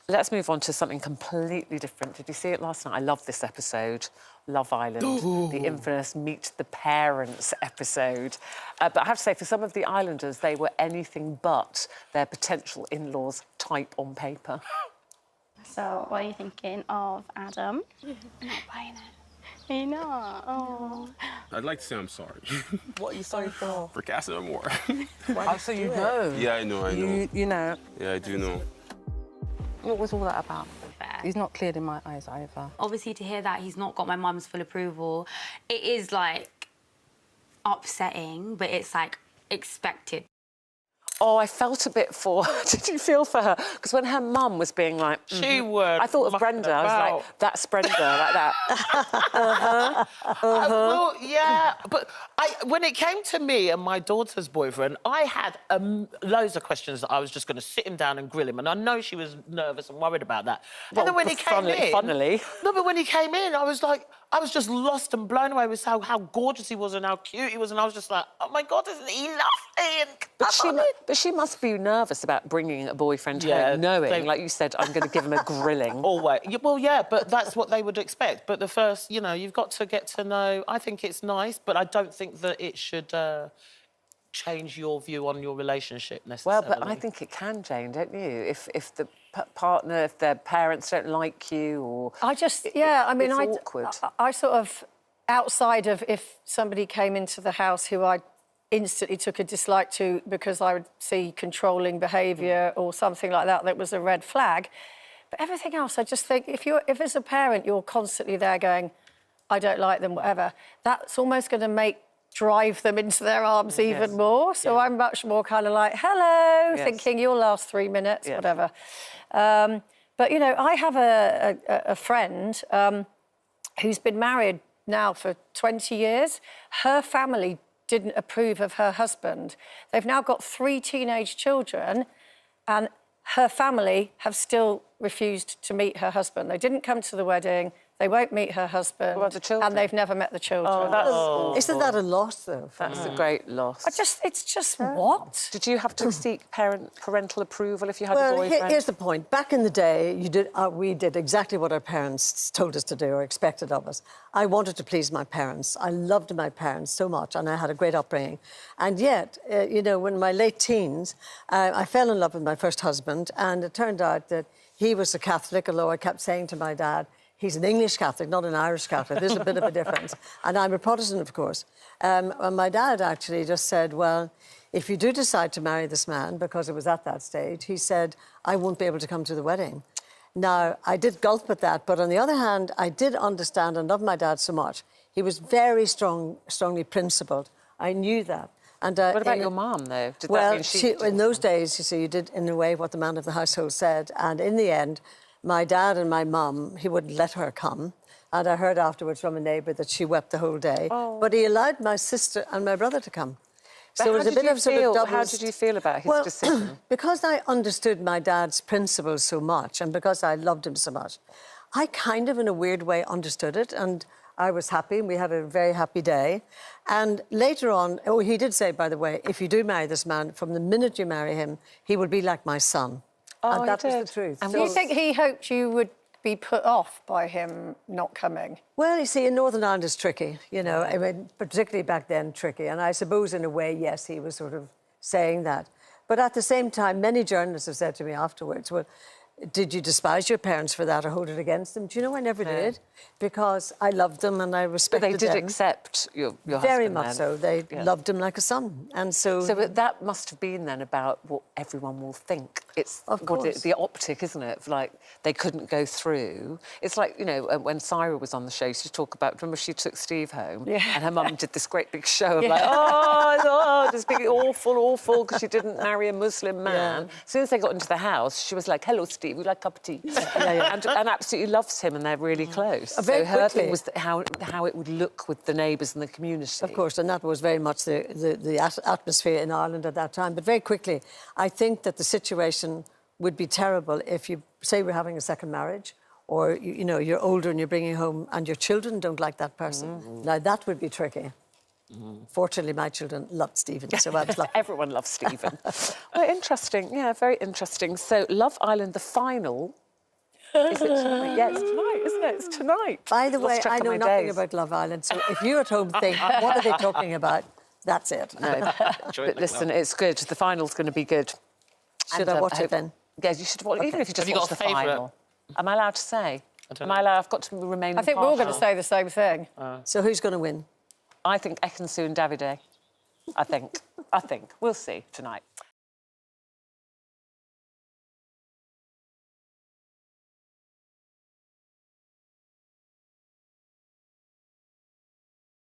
Let's move on to something completely different. Did you see it last night? I love this episode, Love Island, the infamous Meet the Parents episode. But I have to say, for some of the islanders, they were anything but their potential in-laws type on paper. So, what are you thinking of Adam? I'm not buying it. You know. Oh. I'd like to say I'm sorry. What are you sorry for? For Cassie and more. Oh, so you know? Yeah, I know. You know? Yeah, I do know. What was all that about? He's not cleared in my eyes either. Obviously, to hear that he's not got my mum's full approval, it is, like, upsetting, but it's, like, expected. Oh, I felt a bit for her. Did you feel for her? Because when her mum was being like... She would. I thought of Brenda. I was like, that's Brenda, like that. Well, yeah, but when it came to me and my daughter's boyfriend, I had loads of questions that I was just going to sit him down and grill him, and I know she was nervous and worried about that. Well, and then when he came in... Funnily. No, but when he came in, I was like... I was just lost and blown away with how gorgeous he was and how cute he was, and I was just like, oh, my God, isn't he lovely? But she must be nervous about bringing a boyfriend home, knowing, like you said, I'm going to give him a grilling. Always. Well, yeah, but that's what they would expect. But the first, you know, you've got to get to know... I think it's nice, but I don't think that it should change your view on your relationship necessarily. Well, but I think it can, Jane, don't you? If the partner, if their parents don't like you, or... I mean, it's awkward. I sort of, outside of if somebody came into the house who I instantly took a dislike to because I would see controlling behaviour or something like that, that was a red flag. But everything else, I just think, if as a parent you're constantly there going, I don't like them, whatever, that's almost going to drive them into their arms even more. So I'm much more kind of like, hello, thinking you'll last 3 minutes, whatever. But, you know, I have a friend who's been married now for 20 years. Her family didn't approve of her husband. They've now got 3 teenage children, and her family have still refused to meet her husband. They didn't come to the wedding. They won't meet her husband. What about the children? And they've never met the children. Isn't that a loss, though? That's a great loss. It's just what? Did you have to seek parental approval if you had a boyfriend? Well, here's the point. Back in the day, we did exactly what our parents told us to do or expected of us. I wanted to please my parents. I loved my parents so much, and I had a great upbringing. And yet, you know, in my late teens, I fell in love with my first husband, and it turned out that he was a Catholic, although I kept saying to my dad, he's an English Catholic, not an Irish Catholic. There's a bit of a difference. And I'm a Protestant, of course. And my dad actually just said, well, if you do decide to marry this man, because it was at that stage, he said, I won't be able to come to the wedding. Now, I did gulp at that, but on the other hand, I did understand and love my dad so much. He was very strongly principled. I knew that. And, what about your mum, though? Did that mean in those days, you see, you did, in a way, what the man of the household said. And in the end, my dad and my mum, he wouldn't let her come. And I heard afterwards from a neighbour that she wept the whole day. Oh. But he allowed my sister and my brother to come. But so it was a bit of sort of double... How did you feel about his decision? Because I understood my dad's principles so much and because I loved him so much, I kind of, in a weird way, understood it. And I was happy, and we had a very happy day. And later on, he did say, by the way, if you do marry this man, from the minute you marry him, he will be like my son. Oh, and that was the truth. And do you think he hoped you would be put off by him not coming? Well, you see, in Northern Ireland it's tricky, you know, I mean, particularly back then, tricky. And I suppose, in a way, yes, he was sort of saying that. But at the same time, many journalists have said to me afterwards, well, did you despise your parents for that or hold it against them? Do you know, I never did, because I loved them and I respected them. But they did accept your husband, very much so. They loved him like a son. And so... So that must have been, then, about what everyone will think. It's of course. The optic, isn't it? Like, they couldn't go through. It's like, you know, when Syra was on the show, she talked about, remember she took Steve home? Yeah. And her mum did this great big show of like, oh, just being awful, because she didn't marry a Muslim man. Yeah. As soon as they got into the house, she was like, hello, Steve, we like a cup of tea. And absolutely loves him, and they're really close. Very so her quickly. thing was how it would look with the neighbours and the community. Of course, and that was very much the atmosphere in Ireland at that time. But very quickly, I think that the situation would be terrible if you, say we're having a second marriage, or, you know, you're older and you're bringing home and your children don't like that person. Now, that would be tricky. Fortunately, my children loved Stephen, so I was lucky. Everyone loves Stephen. Well, interesting. Yeah, very interesting. So, Love Island, the final Is it tonight? Yeah, it's tonight, isn't it? It's tonight. By the way, Lost track I of know my nothing days. about Love Island, so if you at home think, what are they talking about? That's it. No, but listen, it's good. The final's going to be good. Should I watch it then? Yes, you should watch even if you just Have you watch got the a favourite? final. Am I allowed to say? don't Am I know. allowed? I've got to remain I think we're all going to impartial. say the same thing. So who's going to win? I think Ekin-Su and Davide. I think. We'll see tonight.